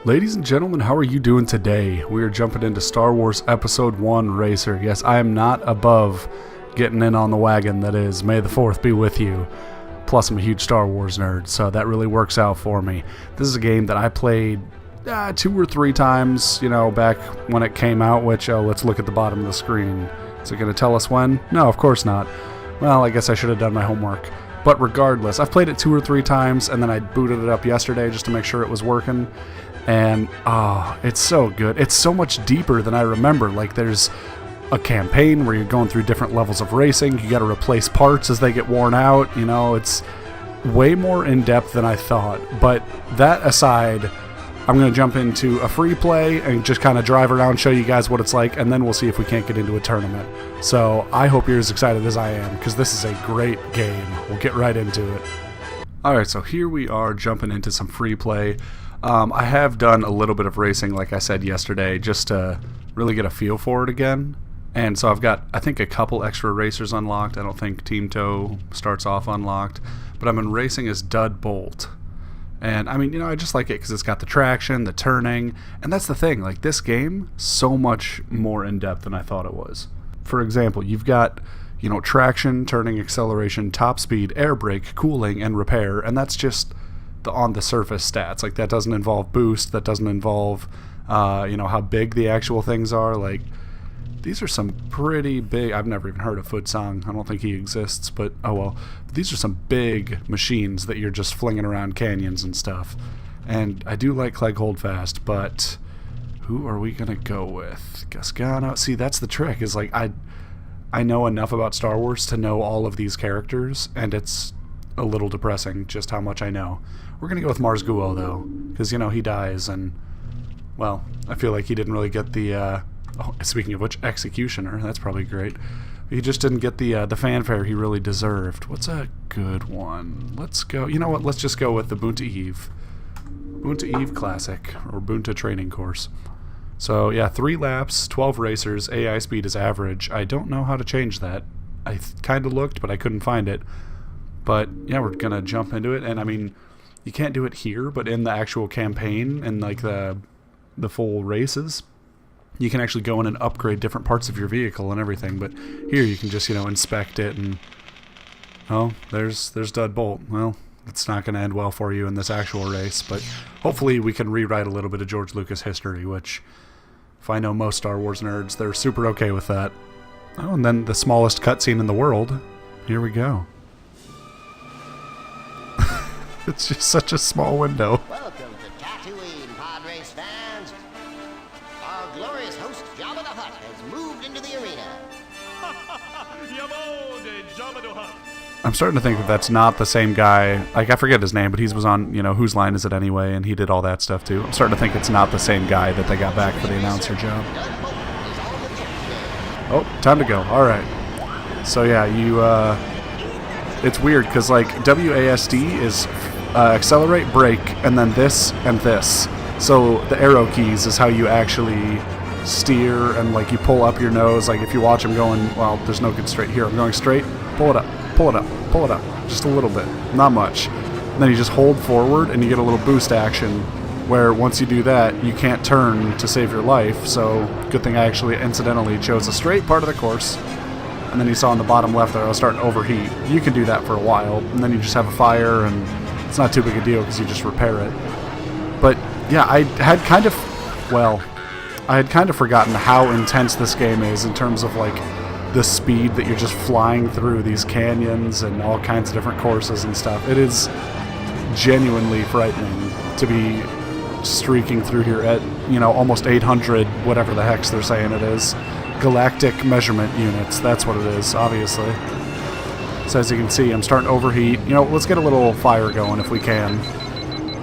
Ladies and gentlemen, how are you doing today? We are jumping into Star Wars Episode 1 Racer. Yes, I am not above getting in on the wagon that is May the 4th be with you. Plus, I'm a huge Star Wars nerd, so that really works out for me. This is a game that I played 2 or 3 times, back when it came out, which, let's look at the bottom of the screen. Is it going to tell us when? No, of course not. Well, I guess I should have done my homework. But regardless, I've played it 2 or 3 times, and then I booted it up yesterday just to make sure it was working. And, it's so good. It's so much deeper than I remember. Like, there's a campaign where you're going through different levels of racing. You gotta replace parts as they get worn out. It's way more in-depth than I thought. But that aside, I'm gonna jump into a free play and just kind of drive around, show you guys what it's like, and then we'll see if we can't get into a tournament. So I hope you're as excited as I am, because this is a great game. We'll get right into it. Alright, so here we are jumping into some free play. I have done a little bit of racing, like I said yesterday, just to really get a feel for it again. And so I've got, I think, a couple extra racers unlocked. I don't think Team Toe starts off unlocked. But I've been racing as Dud Bolt. And, I just like it because it's got the traction, the turning. And that's the thing, like, this game, so much more in-depth than I thought it was. For example, you've got, traction, turning, acceleration, top speed, air brake, cooling, and repair. And that's just the on-the-surface stats. Like, that doesn't involve boost, that doesn't involve, how big the actual things are. Like, these are some pretty big, I've never even heard of Footsong, I don't think he exists, but oh well. These are some big machines that you're just flinging around canyons and stuff. And I do like Clegg Holdfast, but who are we gonna go with? Gasgano? See, that's the trick, is like, I know enough about Star Wars to know all of these characters, and it's a little depressing just how much I know. We're gonna go with Mars Guo though, because he dies, and well, I feel like he didn't really get the speaking of which, Executioner, that's probably great. He just didn't get the fanfare he really deserved. What's a good one? Let's go, let's just go with the Boonta Eve. Boonta Eve Classic, or Boonta Training Course. So yeah, 3 laps, 12 racers, AI speed is average. I don't know how to change that. I kind of looked, but I couldn't find it. But yeah, we're gonna jump into it, and you can't do it here, but in the actual campaign and like the full races, you can actually go in and upgrade different parts of your vehicle and everything. But here you can just inspect it, and there's Dud Bolt. Well, it's not going to end well for you in this actual race, but hopefully we can rewrite a little bit of George Lucas history, which, if I know most Star Wars nerds, they're super okay with that. Oh, and then the smallest cutscene in the world. Here we go. It's just such a small window. Welcome to Tatooine, pod race fans. Our glorious host, Jabba the Hutt, has moved into the arena. I'm starting to think that that's not the same guy. Like, I forget his name, but he was on, Whose Line Is It Anyway, and he did all that stuff too. I'm starting to think it's not the same guy that they got back for the announcer job. Oh, time to go. Alright. So yeah, it's weird, because like, WASD is accelerate, brake, and then this and this. So the arrow keys is how you actually steer, and like you pull up your nose. Like if you watch him going, well, there's no good straight here. I'm going straight, pull it up, pull it up, pull it up. Just a little bit, not much. And then you just hold forward and you get a little boost action where once you do that, you can't turn to save your life. So good thing I actually incidentally chose a straight part of the course. And then you saw on the bottom left there I was starting to overheat. You can do that for a while, and then you just have a fire, and it's not too big a deal because you just repair it. But yeah, I had kind of forgotten how intense this game is in terms of like the speed that you're just flying through these canyons and all kinds of different courses and stuff. It is genuinely frightening to be streaking through here at, almost 800, whatever the heck they're saying it is. Galactic measurement units, that's what it is, obviously. So as you can see, I'm starting to overheat. Let's get a little fire going if we can.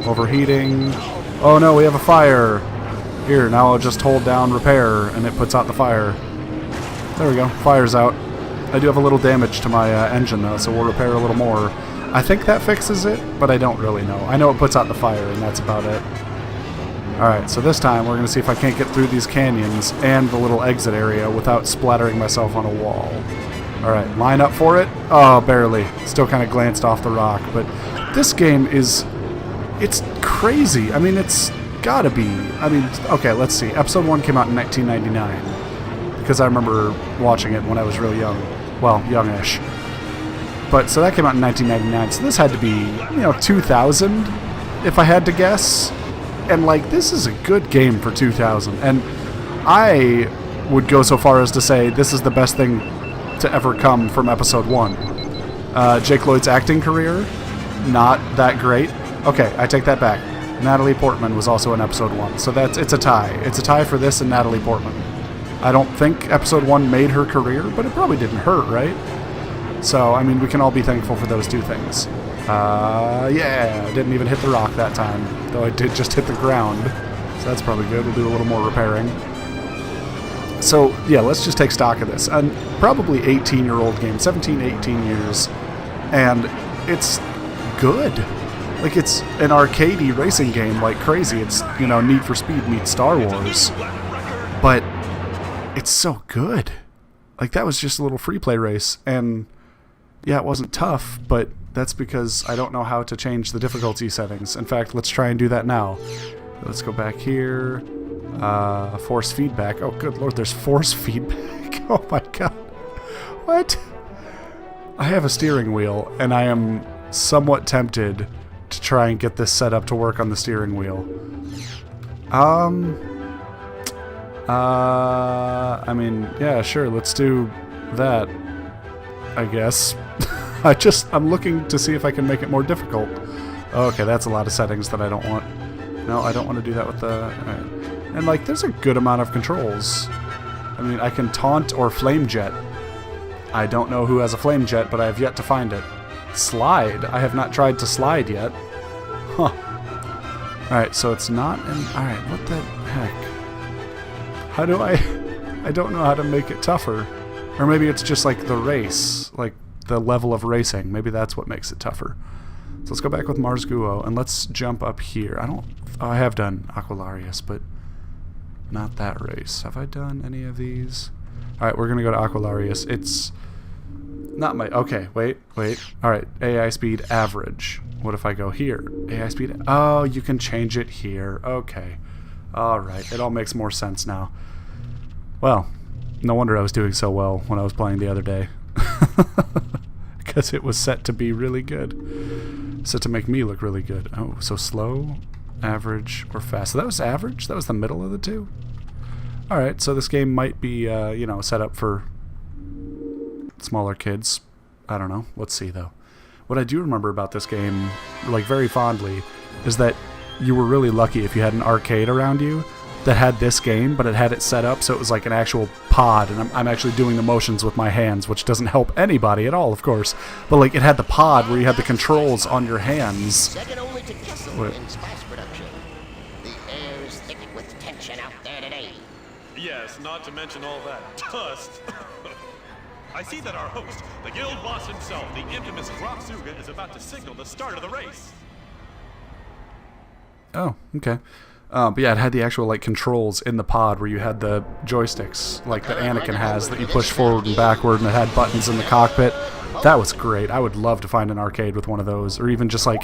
Overheating. Oh no, we have a fire. Here, now I'll just hold down repair and it puts out the fire. There we go, fire's out. I do have a little damage to my engine though, so we'll repair a little more. I think that fixes it, but I don't really know. I know it puts out the fire, and that's about it. Alright, so this time we're going to see if I can't get through these canyons and the little exit area without splattering myself on a wall. Alright, line up for it. Oh, barely. Still kind of glanced off the rock, but this game is... it's crazy. It's gotta be. I mean, okay, let's see. Episode 1 came out in 1999 because I remember watching it when I was real young. Well, youngish. But so that came out in 1999. So this had to be, 2000 if I had to guess. And like, this is a good game for 2000. And I would go so far as to say this is the best thing to ever come from episode 1. Jake Lloyd's acting career, not that great. Okay, I take that back. Natalie Portman was also in episode 1, so it's a tie. It's a tie for this and Natalie Portman. I don't think episode 1 made her career, but it probably didn't hurt, right? So, I mean, we can all be thankful for those two things. Yeah, I didn't even hit the rock that time, though I did just hit the ground. So that's probably good. We'll do a little more repairing. So, yeah, let's just take stock of this. And probably 18-year-old game, 17, 18 years, and it's good. Like, it's an arcadey racing game like crazy. It's, Need for Speed meets Star Wars. But it's so good. Like, that was just a little free play race, and yeah, it wasn't tough, but that's because I don't know how to change the difficulty settings. In fact, let's try and do that now. Let's go back here. Force feedback. Oh, good lord, there's force feedback. Oh my god. What? I have a steering wheel, and I am somewhat tempted to try and get this set up to work on the steering wheel. I mean, yeah, sure, let's do that, I guess. I'm looking to see if I can make it more difficult. Okay, that's a lot of settings that I don't want. No, I don't want to do that with the... Alright. And, like, there's a good amount of controls. I mean, I can taunt or flame jet. I don't know who has a flame jet, but I have yet to find it. Slide. I have not tried to slide yet. Huh. Alright, so it's not in... Alright, what the heck? How do I... I don't know how to make it tougher. Or maybe it's just like the race. Like, the level of racing. Maybe that's what makes it tougher. So let's go back with Mars Guo, and let's jump up here. I have done Aquilarius, but not that race. Have I done any of these? Alright, we're going to go to Aquilarius. It's not my... Okay, wait. Alright, AI speed average. What if I go here? AI speed... Oh, you can change it here. Okay. Alright, it all makes more sense now. Well, no wonder I was doing so well when I was playing the other day. Because it was set to be really good. Set to make me look really good. Oh, so slow, average, or fast. So that was average? That was the middle of the two? Alright, so this game might be, set up for smaller kids. I don't know. Let's see, though. What I do remember about this game, like, very fondly, is that you were really lucky if you had an arcade around you that had this game, but it had it set up so it was like an actual pod, and I'm actually doing the motions with my hands, which doesn't help anybody at all, of course. But, like, it had the pod where you had the controls on your hands. Second only to Kessel in spice production. The air is thick with tension out there today. Yes, not to mention all that dust. I see that our host, the guild boss himself, the infamous Dropsuga, is about to signal the start of the race. Oh, okay. But yeah, it had the actual, like, controls in the pod where you had the joysticks, like that Anakin has, that you push forward and backward, and it had buttons in the cockpit. That was great. I would love to find an arcade with one of those, or even just, like,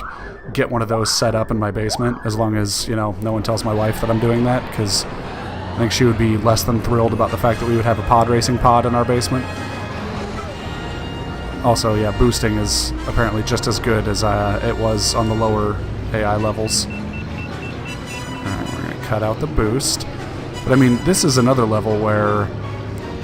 get one of those set up in my basement, as long as, no one tells my wife that I'm doing that, because I think she would be less than thrilled about the fact that we would have a pod racing pod in our basement. Also, yeah, boosting is apparently just as good as it was on the lower AI levels. Cut out the boost. But I mean, this is another level where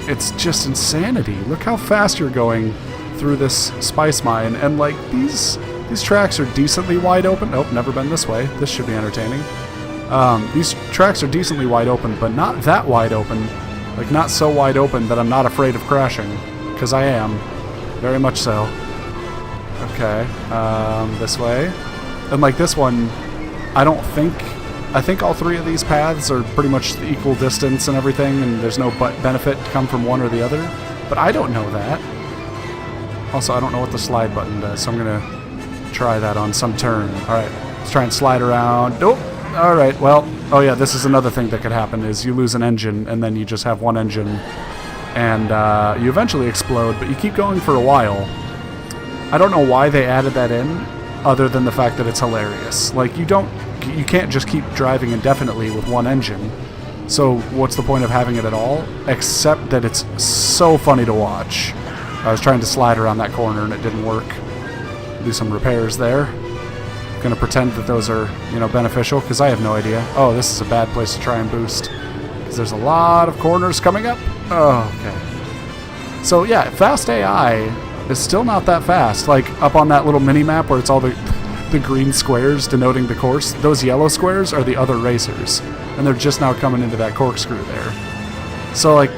it's just insanity. Look how fast you're going through this spice mine, and like these tracks are decently wide open. Nope, never been this way. This should be entertaining. These tracks are decently wide open, but not that wide open. Like, not so wide open that I'm not afraid of crashing, because I am. Very much so. Okay, this way. And like this one, I think all three of these paths are pretty much the equal distance and everything, and there's no benefit to come from one or the other. But I don't know that. Also, I don't know what the slide button does, so I'm going to try that on some turn. Alright, let's try and slide around. Nope. Alright, well, oh yeah, this is another thing that could happen, is you lose an engine, and then you just have one engine, and you eventually explode, but you keep going for a while. I don't know why they added that in, other than the fact that it's hilarious. Like, you don't you can't just keep driving indefinitely with one engine. So what's the point of having it at all? Except that it's so funny to watch. I was trying to slide around that corner and it didn't work. Do some repairs there. Gonna pretend that those are, beneficial, because I have no idea. Oh, this is a bad place to try and boost, because there's a lot of corners coming up. Oh, okay. So yeah, fast AI is still not that fast. Like, up on that little mini-map where it's all the green squares denoting the course, those yellow squares are the other racers. And they're just now coming into that corkscrew there. So, like,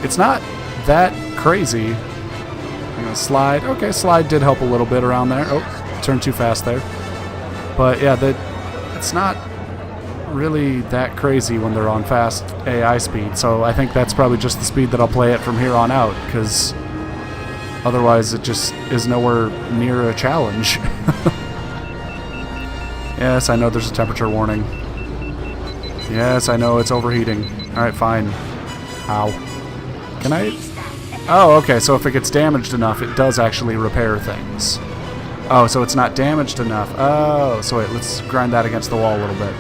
it's not that crazy. I'm gonna slide. Okay, slide did help a little bit around there. Oh, turned too fast there. But yeah, it's not really that crazy when they're on fast AI speed. So I think that's probably just the speed that I'll play it from here on out, because otherwise it just is nowhere near a challenge. Yes, I know there's a temperature warning. Yes, I know it's overheating. Alright, fine. Ow. Can I... Oh, okay, so if it gets damaged enough, it does actually repair things. Oh, so it's not damaged enough. Oh, so wait, let's grind that against the wall a little bit.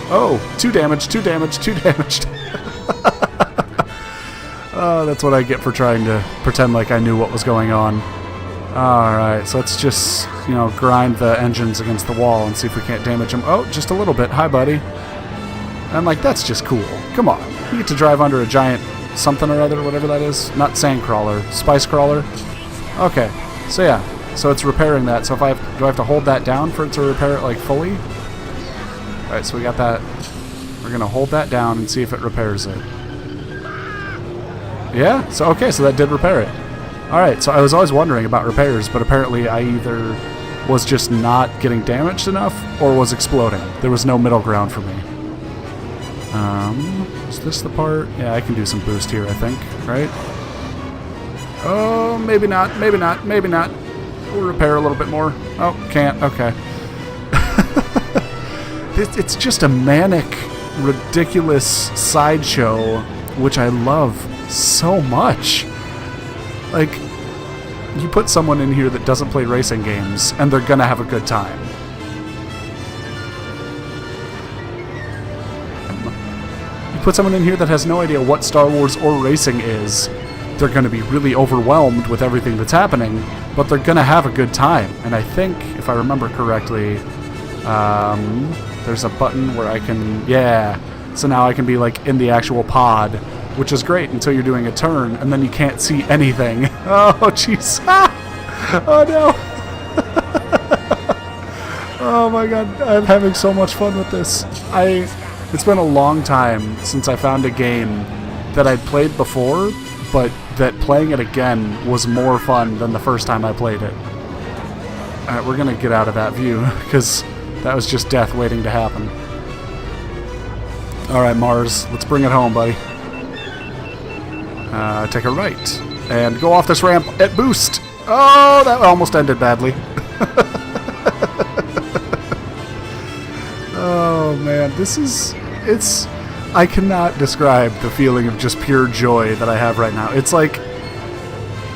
Oh, too damaged, too damaged, too damaged. Oh, that's what I get for trying to pretend like I knew what was going on. Alright, so let's just, grind the engines against the wall and see if we can't damage them. Oh, just a little bit. Hi, buddy. I'm like, that's just cool. Come on. You get to drive under a giant something or other, whatever that is. Not Sandcrawler. Spice Crawler. Okay, so yeah. So it's repairing that. So if do I have to hold that down for it to repair it, like, fully? Alright, so we got that. We're going to hold that down and see if it repairs it. Yeah? So, okay, so that did repair it. Alright, so I was always wondering about repairs, but apparently I either was just not getting damaged enough or was exploding. There was no middle ground for me. Is this the part? Yeah, I can do some boost here, I think, right? Oh, maybe not, maybe not, maybe not. We'll repair a little bit more. Oh, can't. Okay. It's just a manic, ridiculous sideshow, which I love so much. Like, you put someone in here that doesn't play racing games, and they're gonna have a good time. You put someone in here that has no idea what Star Wars or racing is, they're going to be really overwhelmed with everything that's happening, but they're going to have a good time. And I think, if I remember correctly, there's a button where I can, yeah, so now I can be like in the actual pod, which is great until you're doing a turn, and then you can't see anything. Oh, jeez. Oh, no. Oh, my God. I'm having so much fun with this. It's been a long time since I found a game that I'd played before, but that playing it again was more fun than the first time I played it. Alright, we're gonna get out of that view, because that was just death waiting to happen. Alright, Mars, let's bring it home, buddy. Take a right, and go off this ramp at boost! Oh, that almost ended badly. Oh, man, I cannot describe the feeling of just pure joy that I have right now. It's like...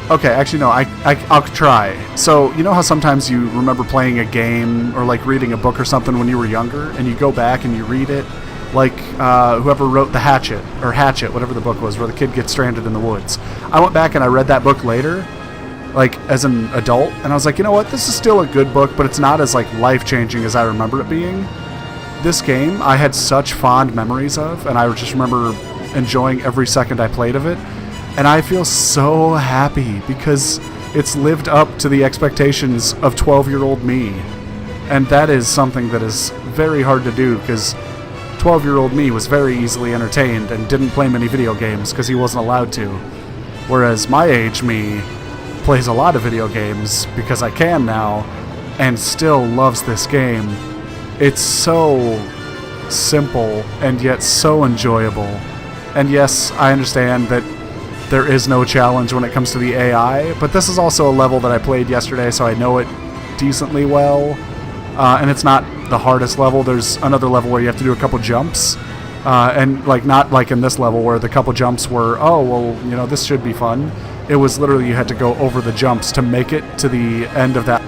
Okay, actually, no, I'll try. So, you know how sometimes you remember playing a game or, like, reading a book or something when you were younger, and you go back and you read it? Like, whoever wrote The Hatchet, or Hatchet, whatever the book was, where the kid gets stranded in the woods. I went back and I read that book later, like, as an adult, and I was like, you know what, this is still a good book, but it's not as, like, life-changing as I remember it being. This game, I had such fond memories of, and I just remember enjoying every second I played of it, and I feel so happy because it's lived up to the expectations of 12-year-old me, and that is something that is very hard to do, because 12-year-old me was very easily entertained and didn't play many video games because he wasn't allowed to, whereas my age me plays a lot of video games because I can now, and still loves this game. It's so simple and yet so enjoyable. And yes, I understand that there is no challenge when it comes to the AI, but this is also a level that I played yesterday, so I know it decently well. And it's not the hardest level. There's another level where you have to do a couple jumps. And like not like in this level where the couple jumps were, oh, well, you know, this should be fun. It was literally you had to go over the jumps to make it to the end of that.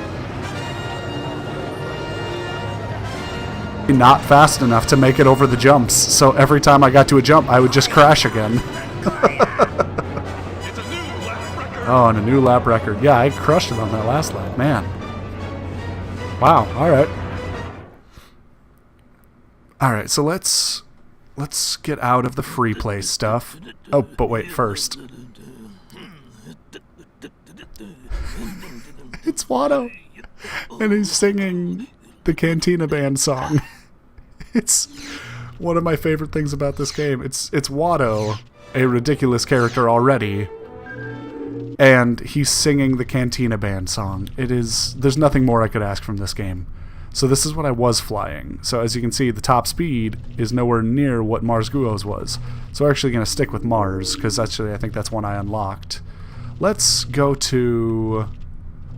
not fast enough to make it over the jumps. So every time I got to a jump, I would just crash again. It's a new lap record. Oh, and a new lap record. Yeah, I crushed it on that last lap. Man. Wow. All right. All right, so let's get out of the free play stuff. Oh, but wait, first. It's Watto. And he's singing the Cantina Band song. It's one of my favorite things about this game. It's Watto, a ridiculous character already, and he's singing the Cantina Band song. There's nothing more I could ask from this game. So this is what I was flying. So as you can see, the top speed is nowhere near what Mars Guo's was. So we're actually going to stick with Mars, because actually I think that's one I unlocked. Let's go to...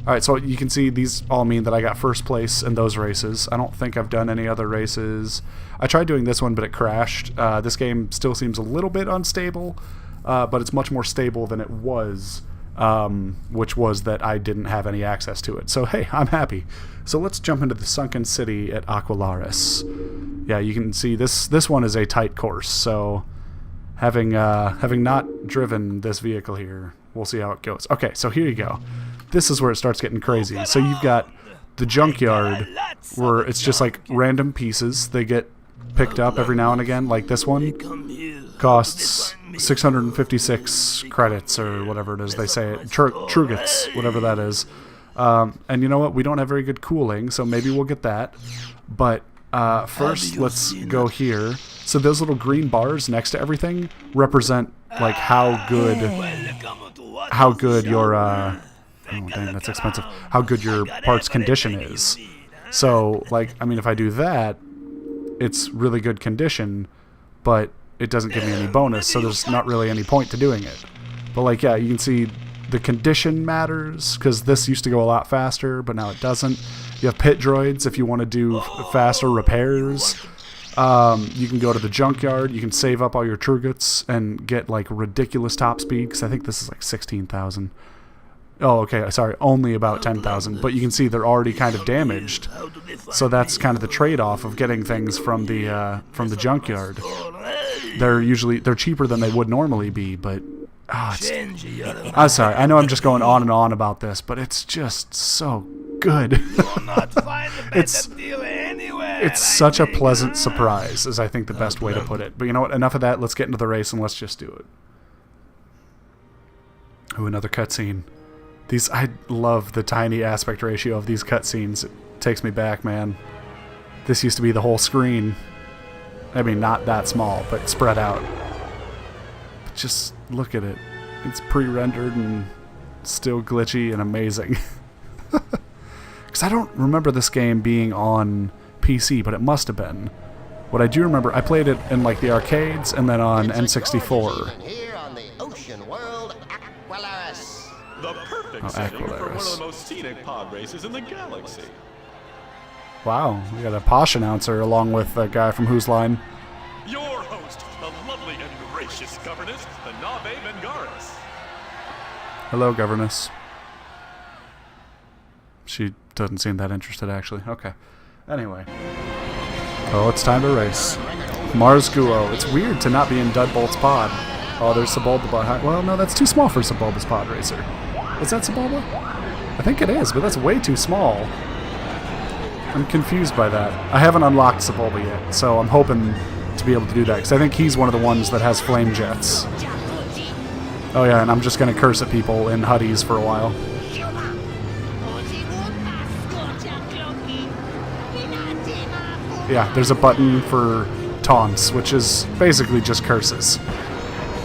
Alright, so you can see these all mean that I got first place in those races. I don't think I've done any other races. I tried doing this one, but it crashed. This game still seems a little bit unstable, but it's much more stable than it was, which was that I didn't have any access to it. So hey, I'm happy. So let's jump into the Sunken City at Aqualaris. Yeah, you can see this one is a tight course, so having not driven this vehicle here, we'll see how it goes. Okay, so here you go. This is where it starts getting crazy. So you've got the junkyard, where it's just like random pieces. They get picked up every now and again, like this one. Costs 656 credits, or whatever it is they say it. Trugets, whatever that is. And you know what? We don't have very good cooling, so maybe we'll get that. But first, let's go here. So those little green bars next to everything represent like how good your oh dang, that's expensive. How good your part's condition is. So like, I mean, if I do that, it's really good condition, but it doesn't give me any bonus, so there's not really any point to doing it. But like, yeah, you can see the condition matters, because this used to go a lot faster, but now it doesn't. You have pit droids if you want to do faster repairs. You can go to the junkyard. You can save up all your Trugets and get like ridiculous top speed, because I think this is like 16,000. Oh, okay, sorry, only about 10,000. But you can see they're already kind of damaged. So that's kind of the trade-off of getting things from the junkyard. They're cheaper than they would normally be, but I'm sorry. I know I'm just going on and on about this, but it's just so good. It's such a pleasant surprise, is I think the best way to put it. But you know what? Enough of that. Let's get into the race and let's just do it. Ooh, another cutscene. I love the tiny aspect ratio of these cutscenes. It takes me back, man. This used to be the whole screen. I mean, not that small, but spread out. But just look at it. It's pre-rendered and still glitchy and amazing. Because I don't remember this game being on PC, but it must have been. What I do remember, I played it in like the arcades and then on N64. Here on the ocean world, Aqualaris. The perfect setting for one of the most scenic pod races in the galaxy. Wow, we got a posh announcer along with a guy from Whose Line. Your host, the lovely and gracious governess, the Nabe Vengaris. Hello, governess. She doesn't seem that interested, actually. Okay. Anyway. Oh, it's time to race. Mars Guo. It's weird to not be in Dudbolt's pod. Oh, there's Sebulba. Well, no, that's too small for Sebulba's pod racer. Is that Sebulba? I think it is, but that's way too small. I'm confused by that. I haven't unlocked Sebulba yet, so I'm hoping to be able to do that, because I think he's one of the ones that has flame jets. Oh yeah, and I'm just going to curse at people in Huddies for a while. Yeah, there's a button for taunts, which is basically just curses.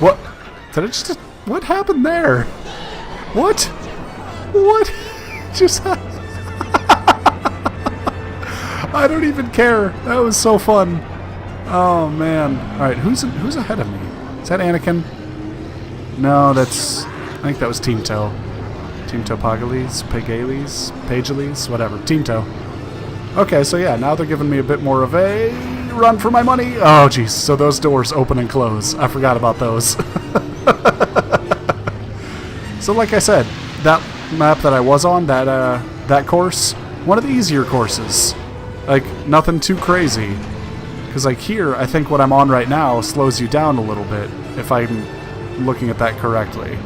What? Did it just... What happened there? What? What just happened? I don't even care. That was so fun. Oh, man. Alright, who's ahead of me? Is that Anakin? No, that's... I think that was Teamto. Teamto Pagales, whatever. Teamto. Okay, so yeah, now they're giving me a bit more of a run for my money. Oh, jeez. So those doors open and close. I forgot about those. So like I said, that map that I was on, that course, one of the easier courses. Like, nothing too crazy. Because, like, here, I think what I'm on right now slows you down a little bit, if I'm looking at that correctly.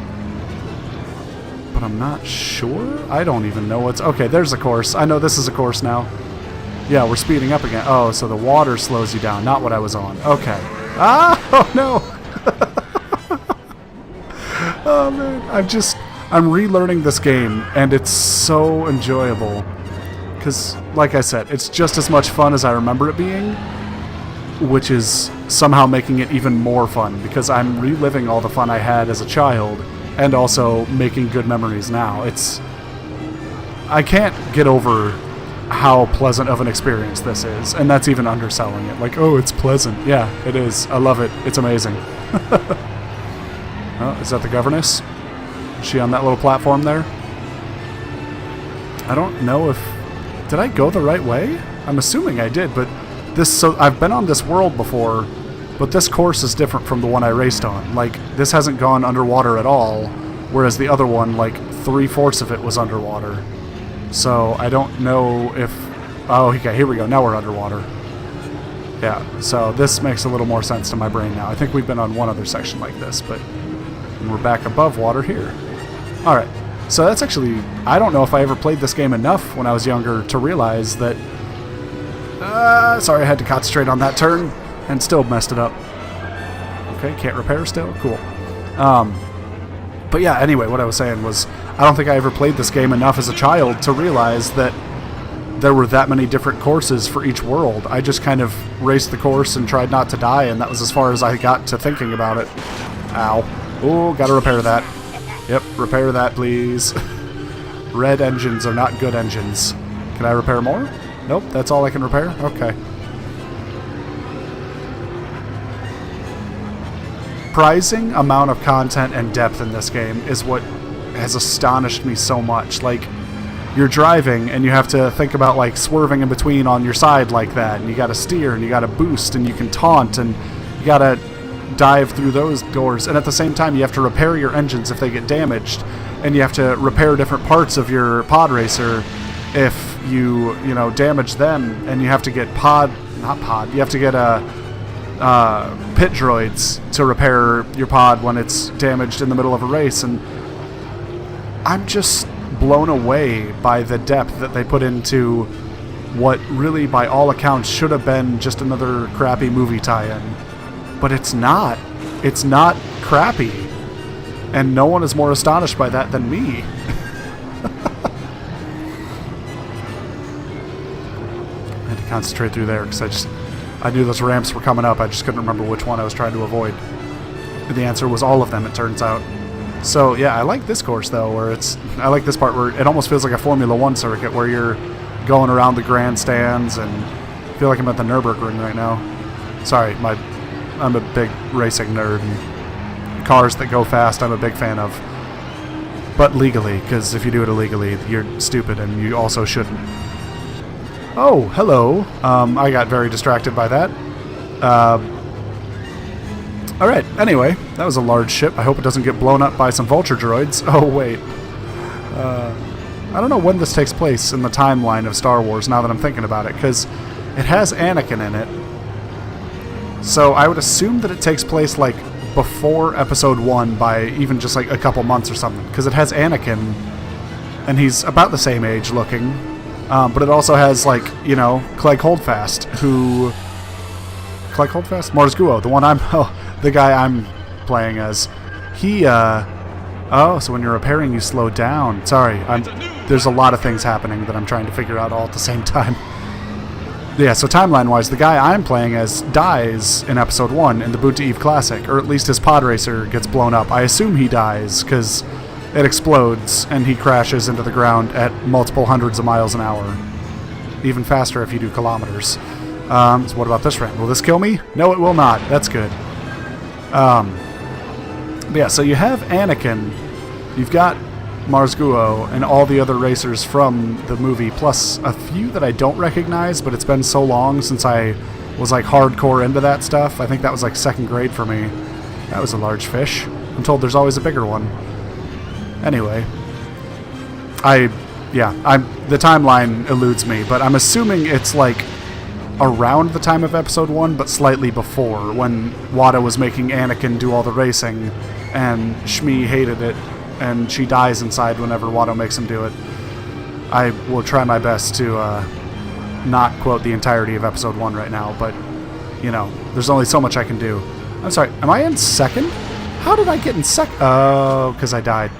But I'm not sure? I don't even know what's... Okay, there's a course. I know this is a course now. Yeah, we're speeding up again. Oh, so the water slows you down, not what I was on. Okay. Ah! Oh, no! Oh, man. I'm relearning this game, and it's so enjoyable. Because, like I said, it's just as much fun as I remember it being, which is somehow making it even more fun, because I'm reliving all the fun I had as a child, and also making good memories now. I can't get over how pleasant of an experience this is, and that's even underselling it. Like, oh, it's pleasant. Yeah, it is. I love it. It's amazing. Oh, is that the governess? Is she on that little platform there? I don't know if... Did I go the right way? I'm assuming I did, but I've been on this world before, but this course is different from the one I raced on. Like, this hasn't gone underwater at all, whereas the other one, like, 3/4 of it was underwater. So, I don't know if... Oh, okay, here we go. Now we're underwater. Yeah, so this makes a little more sense to my brain now. I think we've been on one other section like this, but we're back above water here. Alright, so that's actually... I don't know if I ever played this game enough when I was younger to realize that... sorry, I had to concentrate on that turn, and still messed it up. Okay, can't repair still? Cool. But yeah, anyway, what I was saying was, I don't think I ever played this game enough as a child to realize that there were that many different courses for each world. I just kind of raced the course and tried not to die, and that was as far as I got to thinking about it. Ow. Oh, gotta repair that. Yep, repair that, please. Red engines are not good engines. Can I repair more? Nope, that's all I can repair? Okay. Surprising amount of content and depth in this game is what has astonished me so much. Like, you're driving and you have to think about, like, swerving in between on your side like that, and you gotta steer, and you gotta boost, and you can taunt, and you gotta dive through those doors, and at the same time you have to repair your engines if they get damaged, and you have to repair different parts of your pod racer if you damage them, and you have to get you have to get pit droids to repair your pod when it's damaged in the middle of a race. And I'm just blown away by the depth that they put into what really, by all accounts, should have been just another crappy movie tie-in. But it's not. It's not crappy. And no one is more astonished by that than me. I had to concentrate through there because I knew those ramps were coming up. I just couldn't remember which one I was trying to avoid. And the answer was all of them, it turns out. So yeah, I like this course though, where I like this part where it almost feels like a Formula 1 circuit where you're going around the grandstands, and I feel like I'm at the Nürburgring right now. Sorry, I'm a big racing nerd, and cars that go fast I'm a big fan of. But legally, because if you do it illegally, you're stupid, and you also shouldn't. Oh, hello. I got very distracted by that. Alright, anyway, that was a large ship. I hope it doesn't get blown up by some vulture droids. Oh, wait. I don't know when this takes place in the timeline of Star Wars, now that I'm thinking about it, because it has Anakin in it. So I would assume that it takes place, like, before Episode 1 by even just, like, a couple months or something, because it has Anakin, and he's about the same age looking, but it also has, like, Clegg Holdfast, Clegg Holdfast? Mars Guo, the guy I'm playing as. He, oh, so when you're repairing, you slow down. Sorry, there's a lot of things happening that I'm trying to figure out all at the same time. Yeah, so timeline-wise, the guy I'm playing as dies in Episode 1 in the Boot to Eve Classic, or at least his pod racer gets blown up. I assume he dies, because it explodes, and he crashes into the ground at multiple hundreds of miles an hour. Even faster if you do kilometers. So what about this ramp? Will this kill me? No, it will not. That's good. But yeah, so you have Anakin, you've got Mars Guo, and all the other racers from the movie, plus a few that I don't recognize, but it's been so long since I was, like, hardcore into that stuff. I think that was, like, 2nd grade for me. That was a large fish. I'm told there's always a bigger one. Anyway. the timeline eludes me, but I'm assuming it's, like, around the time of episode 1, but slightly before, when Watto was making Anakin do all the racing, and Shmi hated it, and she dies inside whenever Watto makes him do it. I will try my best to not quote the entirety of episode 1 right now, but, you know, there's only so much I can do. I'm sorry, am I in second? How did I get in second? Oh, because I died.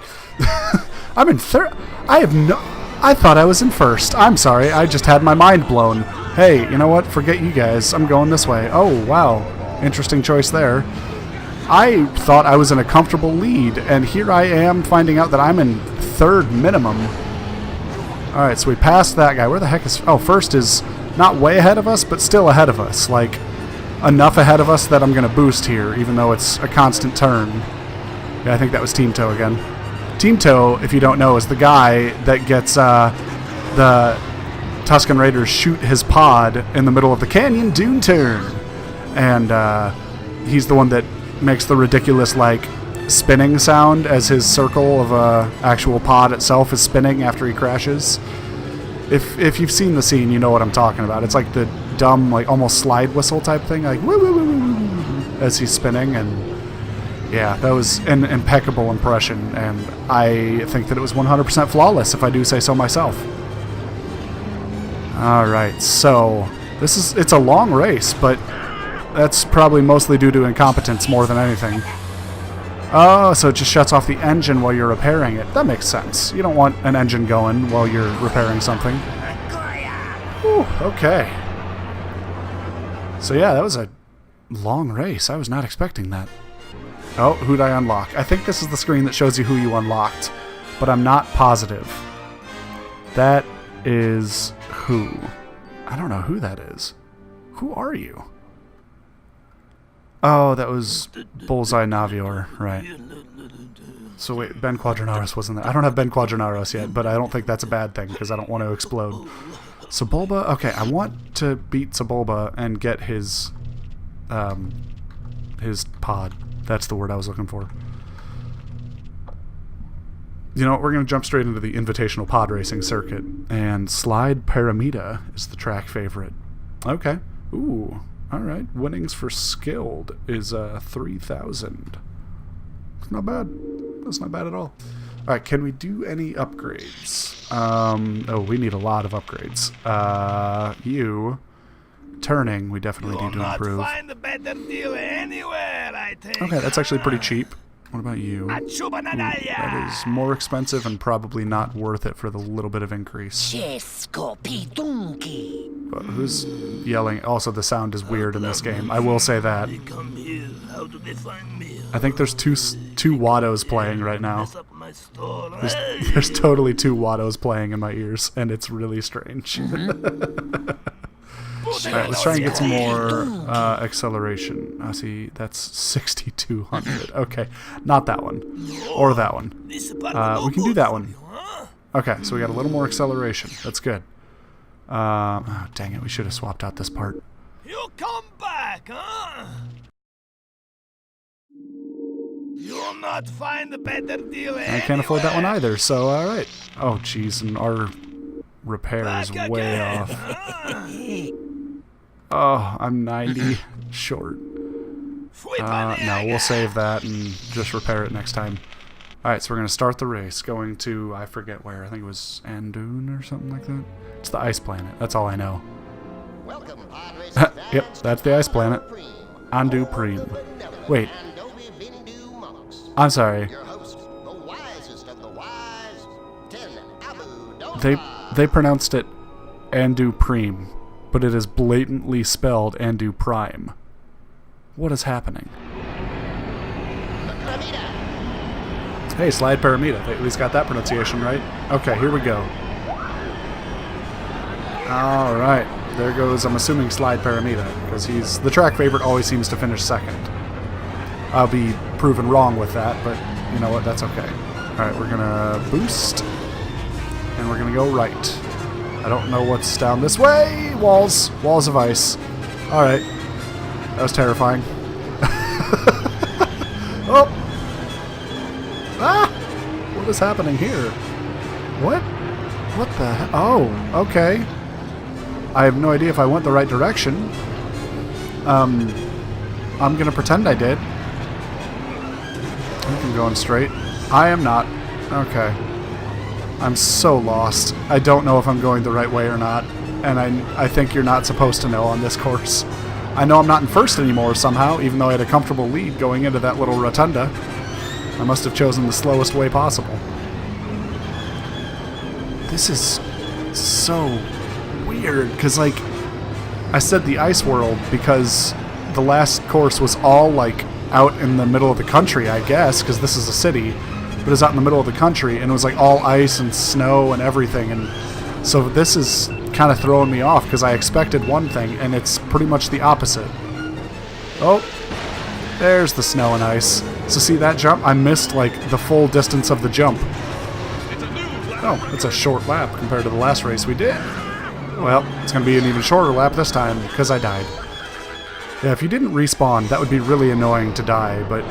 I'm in third. I thought I was in first. I'm sorry, I just had my mind blown. Hey, you know what? Forget you guys. I'm going this way. Oh, wow. Interesting choice there. I thought I was in a comfortable lead, and here I am finding out that I'm in third minimum. Alright, so we passed that guy. Where the heck is... Oh, first is not way ahead of us, but still ahead of us. Like, enough ahead of us that I'm going to boost here, even though it's a constant turn. Yeah, I think that was Team Toe again. Team Toe, if you don't know, is the guy that gets the Tusken Raiders shoot his pod in the middle of the canyon dune turn. And he's the one that makes the ridiculous, like, spinning sound as his circle of actual pod itself is spinning after he crashes. If you've seen the scene, you know what I'm talking about. It's like the dumb, like, almost slide whistle type thing, like, woo, woo, woo, woo, woo, as he's spinning. And yeah, that was an impeccable impression, and I think that it was 100% flawless, if I do say so myself. Alright, so it's a long race, but that's probably mostly due to incompetence more than anything. Oh, so it just shuts off the engine while you're repairing it. That makes sense. You don't want an engine going while you're repairing something. Whew, okay. So yeah, that was a long race. I was not expecting that. Oh, who'd I unlock? I think this is the screen that shows you who you unlocked, but I'm not positive. That is who? I don't know who that is. Who are you? Oh, that was Bullseye Navior, right. So wait, Ben Quadranaros wasn't there. I don't have Ben Quadranaros yet, but I don't think that's a bad thing, because I don't want to explode. Sebulba? Okay, I want to beat Sebulba and get his pod. That's the word I was looking for. You know what, we're going to jump straight into the Invitational Pod Racing circuit, and Slide Paramita is the track favorite. Okay. Ooh. Alright, winnings for Skilled is 3,000. It's not bad. That's not bad at all. Alright, can we do any upgrades? Oh, we need a lot of upgrades. Turning, we definitely need to improve. Find a better deal anywhere, I think. Okay, that's actually pretty cheap. What about you? Ooh, that is more expensive and probably not worth it for the little bit of increase. Who's yelling? Also, the sound is weird in this game. I will say that. I think there's two Wattos playing right now. There's totally two Wattos playing in my ears, and it's really strange. Alright, let's try and get some more acceleration. I see, that's 6,200. Okay, not that one. Or that one. We can do that one. Okay, so we got a little more acceleration. That's good. Oh, dang it, we should have swapped out this part. You come back, huh? You'll not find a better deal anywhere. I can't afford that one either, so alright. Oh, jeez, and our repair is way off. Oh, I'm 90 short. No, we'll save that and just repair it next time. Alright, so we're going to start the race, going to, I forget where, I think it was Andoon or something like that. It's the ice planet, that's all I know. Welcome, Pod Racing fans. Yep, that's the ice planet. Andu Preem. Wait, I'm sorry. Your host, the wisest of the wise, Ten Abu Doha. They pronounced it Andu Preem, but it is blatantly spelled Andu Prime. What is happening? Hey, Slide Paramita. They at least got that pronunciation right. Okay, here we go. Alright, there goes, I'm assuming, Slide Paramita, because he's the track favorite, always seems to finish second. I'll be proven wrong with that, but you know what, that's okay. Alright, we're gonna boost, and we're gonna go right. I don't know what's down this way! Walls of ice. Alright, that was terrifying. Oh! Ah! What is happening here? What? What the hell? Oh, okay. I have no idea if I went the right direction. I'm going to pretend I did. I think I'm going straight. I am not. Okay. I'm so lost. I don't know if I'm going the right way or not. And I think you're not supposed to know on this course. I know I'm not in first anymore somehow, even though I had a comfortable lead going into that little rotunda. I must have chosen the slowest way possible. This is so weird, because, like, I said the ice world because the last course was all, like, out in the middle of the country, I guess, because this is a city, but it's out in the middle of the country, and it was, like, all ice and snow and everything, and so this is kind of throwing me off, because I expected one thing, and it's pretty much the opposite. Oh, there's the snow and ice. So see that jump? I missed, like, the full distance of the jump. Oh, it's a short lap compared to the last race we did. Well, it's going to be an even shorter lap this time, because I died. Yeah, if you didn't respawn, that would be really annoying to die, but...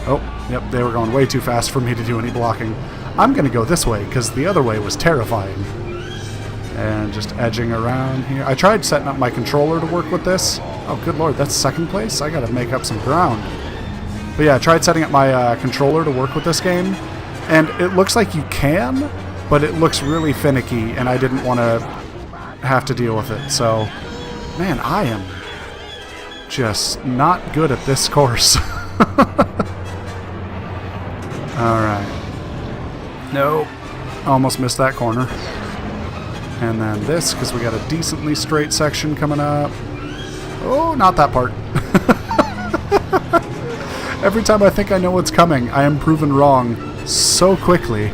Oh, yep, they were going way too fast for me to do any blocking. I'm going to go this way, because the other way was terrifying. And just edging around here. I tried setting up my controller to work with this. Oh, good lord, that's second place? I gotta make up some ground. But yeah, I tried setting up my controller to work with this game. And it looks like you can, but it looks really finicky, and I didn't want to have to deal with it. So, man, I am just not good at this course. Alright. Nope. Almost missed that corner. And then this, because we got a decently straight section coming up. Oh, not that part. Every time I think I know what's coming, I am proven wrong so quickly.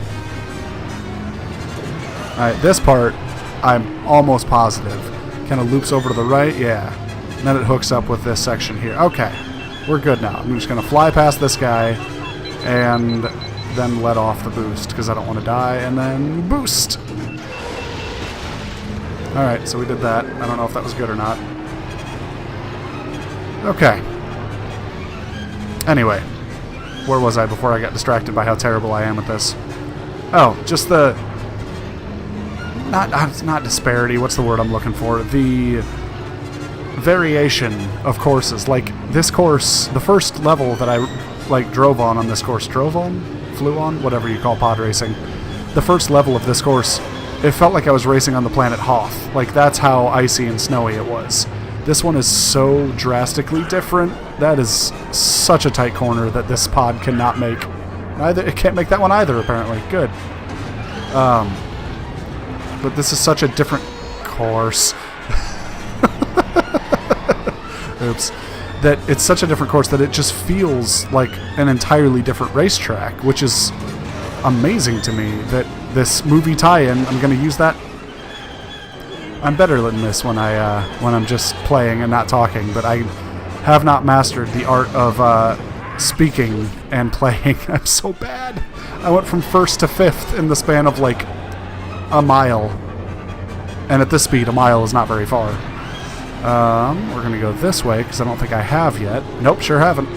Alright, this part, I'm almost positive. Kind of loops over to the right, yeah. And then it hooks up with this section here. Okay, we're good now. I'm just going to fly past this guy and then let off the boost, because I don't want to die, and then boost. Alright, so we did that. I don't know if that was good or not. Okay. Anyway, where was I before I got distracted by how terrible I am at this? Oh, just the... Not disparity, what's the word I'm looking for? The variation of courses. Like, this course, the first level that I, like, drove on this course, flew on, whatever you call pod racing. The first level of this course, it felt like I was racing on the planet Hoth. Like, that's how icy and snowy it was. This one is so drastically different. That is such a tight corner that this pod cannot make. It can't make that one either, apparently. Good. But this is such a different course. Oops. That it's such a different course that it just feels like an entirely different racetrack, which is amazing to me that this movie tie-in, I'm going to use that. I'm better than this when I'm just playing and not talking, but I have not mastered the art of speaking and playing. I'm so bad. I went from first to fifth in the span of like a mile. And at this speed, a mile is not very far. We're going to go this way, because I don't think I have yet. Nope, sure haven't.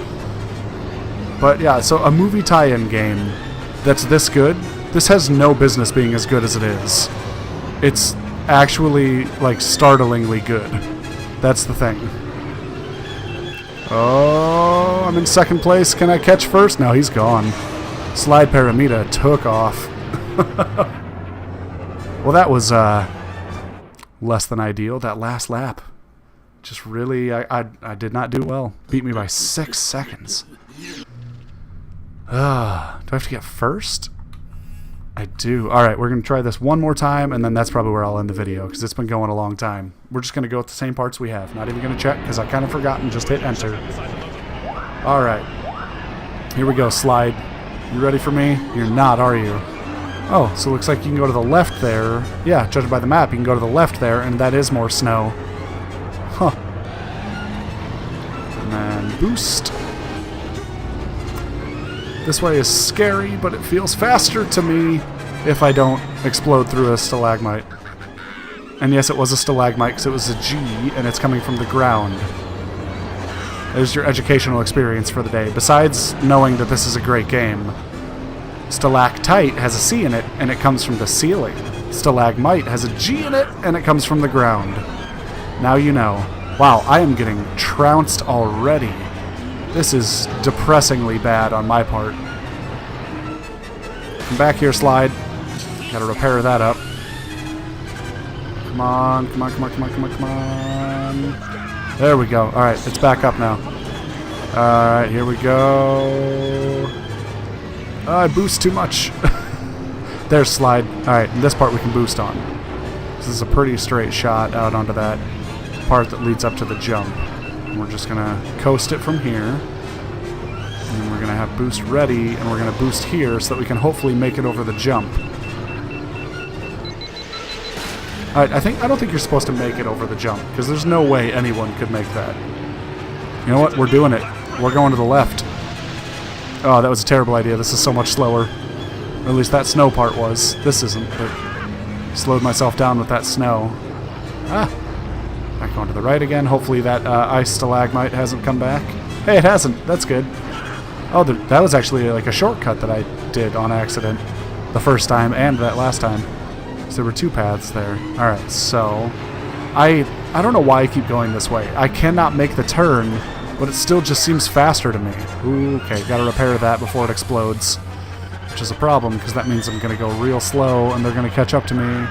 But yeah, so a movie tie-in game that's this good, this has no business being as good as it is. It's actually, like, startlingly good. That's the thing. Oh, I'm in second place. Can I catch first? No, he's gone. Slide Paramita took off. Well, that was less than ideal. That last lap. Just really, I did not do well. Beat me by 6 seconds. Do I have to get first? I do. Alright, we're going to try this one more time, and then that's probably where I'll end the video, because it's been going a long time. We're just going to go with the same parts we have. Not even going to check, because I kind of forgot and just hit enter. Alright. Here we go, Slide. You ready for me? You're not, are you? Oh, so it looks like you can go to the left there. Yeah, judging by the map, you can go to the left there, and that is more snow. Huh. And then boost. This way is scary, but it feels faster to me if I don't explode through a stalagmite. And yes, it was a stalagmite because it was a G, and it's coming from the ground. There's your educational experience for the day. Besides knowing that this is a great game, Stalactite has a C in it, and it comes from the ceiling. Stalagmite has a G in it, and it comes from the ground. Now you know. Wow, I am getting trounced already. This is depressingly bad on my part. Come back here, slide. Gotta repair that up. Come on, come on, come on, come on, come on, come on. There we go. Alright, it's back up now. Alright, here we go. Oh, I boost too much. There's slide. Alright, this part we can boost on. This is a pretty straight shot out onto that part that leads up to the jump. And we're just gonna coast it from here. And then we're gonna have boost ready, and we're gonna boost here so that we can hopefully make it over the jump. Alright, I don't think you're supposed to make it over the jump, because there's no way anyone could make that. You know what? We're doing it. We're going to the left. Oh, that was a terrible idea. This is so much slower. Or at least that snow part was. This isn't, but slowed myself down with that snow. Ah! Back going to the right again. Hopefully that ice stalagmite hasn't come back. Hey, it hasn't. That's good. Oh, that was actually like a shortcut that I did on accident the first time and that last time. So there were two paths there. Alright, so I don't know why I keep going this way. I cannot make the turn, but it still just seems faster to me. Ooh, okay, gotta repair that before it explodes. Which is a problem, because that means I'm gonna go real slow and they're gonna catch up to me.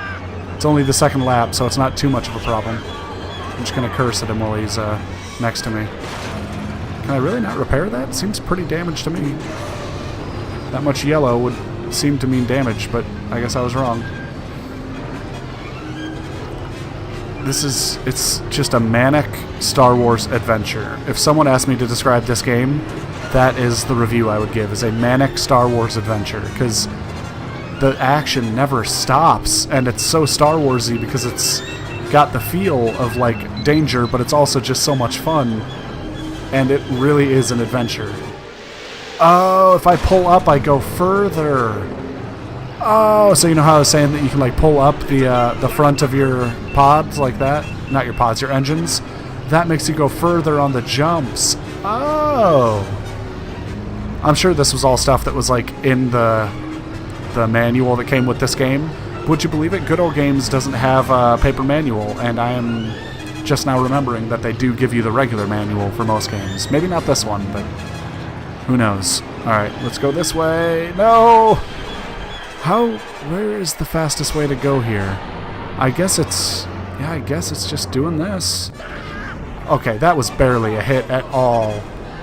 It's only the second lap, so it's not too much of a problem. I'm just gonna curse at him while he's next to me. Can I really not repair that? Seems pretty damaged to me. That much yellow would seem to mean damage, but I guess I was wrong. It's just a manic Star Wars adventure. If someone asked me to describe this game, that is the review I would give, is a manic Star Wars adventure, because the action never stops, and it's so Star Warsy because it's got the feel of like danger, but it's also just so much fun, and it really is an adventure. Oh, if I pull up, I go further. Oh, so you know how I was saying that you can like pull up the front of your pods like that? Not your pods, your engines. That makes you go further on the jumps. Oh. I'm sure this was all stuff that was like in the manual that came with this game. Would you believe it? Good Old Games doesn't have a paper manual, and I am just now remembering that they do give you the regular manual for most games. Maybe not this one, but who knows. Alright, let's go this way. No! Where is the fastest way to go here? I guess it's just doing this. Okay, that was barely a hit at all.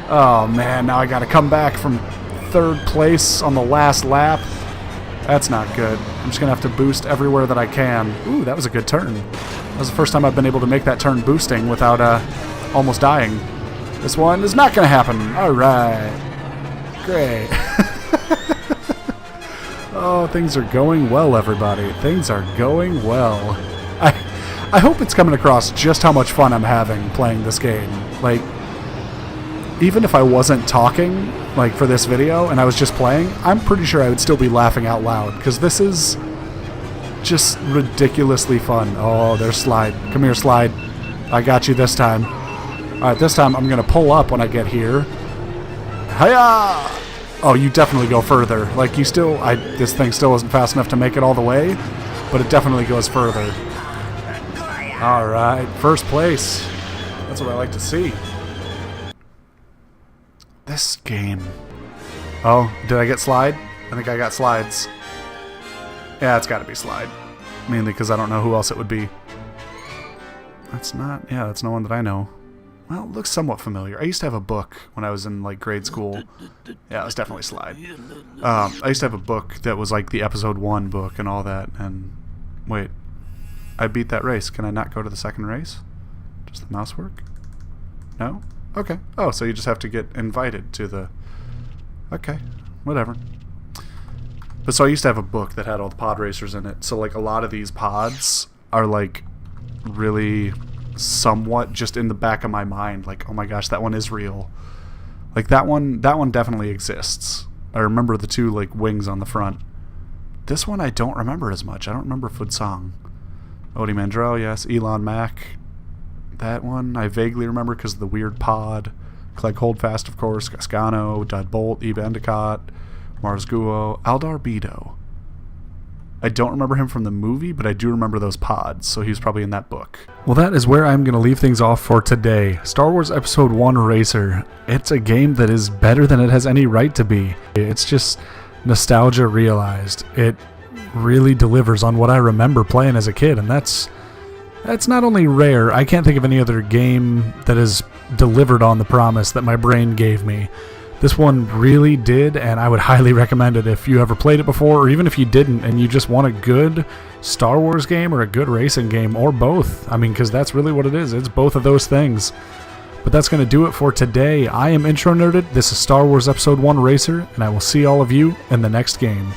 Oh man, now I gotta come back from third place on the last lap. That's not good. I'm just gonna have to boost everywhere that I can. Ooh, that was a good turn. That was the first time I've been able to make that turn boosting without almost dying. This one is not gonna happen. Alright. Great. Oh, things are going well, everybody. Things are going well. I hope it's coming across just how much fun I'm having playing this game. Like, even if I wasn't talking, like, for this video, and I was just playing, I'm pretty sure I would still be laughing out loud, because this is just ridiculously fun. Oh, there's Slide. Come here, Slide. I got you this time. Alright, this time I'm going to pull up when I get here. Hiya! Oh, you definitely go further. Like, you still... this thing still isn't fast enough to make it all the way, but it definitely goes further. Alright, first place. That's what I like to see. This game. Oh, did I get Slide? I think I got Slides. Yeah, it's gotta be Slide. Mainly because I don't know who else it would be. That's not... yeah, that's no one that I know. Well, it looks somewhat familiar. I used to have a book when I was in, like, grade school. Yeah, it was definitely Slide. I used to have a book that was, like, the episode 1 book and all that, and... wait. I beat that race. Can I not go to the second race? Does the mouse work? No? Okay. Oh, so you just have to get invited to the... okay. Whatever. But so I used to have a book that had all the pod racers in it. So, like, a lot of these pods are, like, really... somewhat just in the back of my mind, like, oh my gosh, that one is real. Like, that one definitely exists. I remember the two, like, wings on the front. This one I don't remember as much. I don't remember Futsang. Odie Mandrell, yes. Elon Mack. That one I vaguely remember because of the weird pod. Clegg Holdfast, of course. Gascano, Dud Bolt, Eva Endicott. Marzguo, Aldar Beto. I don't remember him from the movie, but I do remember those pods, so he was probably in that book. Well, that is where I'm going to leave things off for today. Star Wars Episode 1 Racer. It's a game that is better than it has any right to be. It's just nostalgia realized. It really delivers on what I remember playing as a kid, and that's not only rare. I can't think of any other game that has delivered on the promise that my brain gave me. This one really did, and I would highly recommend it if you ever played it before, or even if you didn't and you just want a good Star Wars game or a good racing game, or both. I mean, because that's really what it is. It's both of those things. But that's going to do it for today. I am Intro Nerded. This is Star Wars Episode 1 Racer, and I will see all of you in the next game.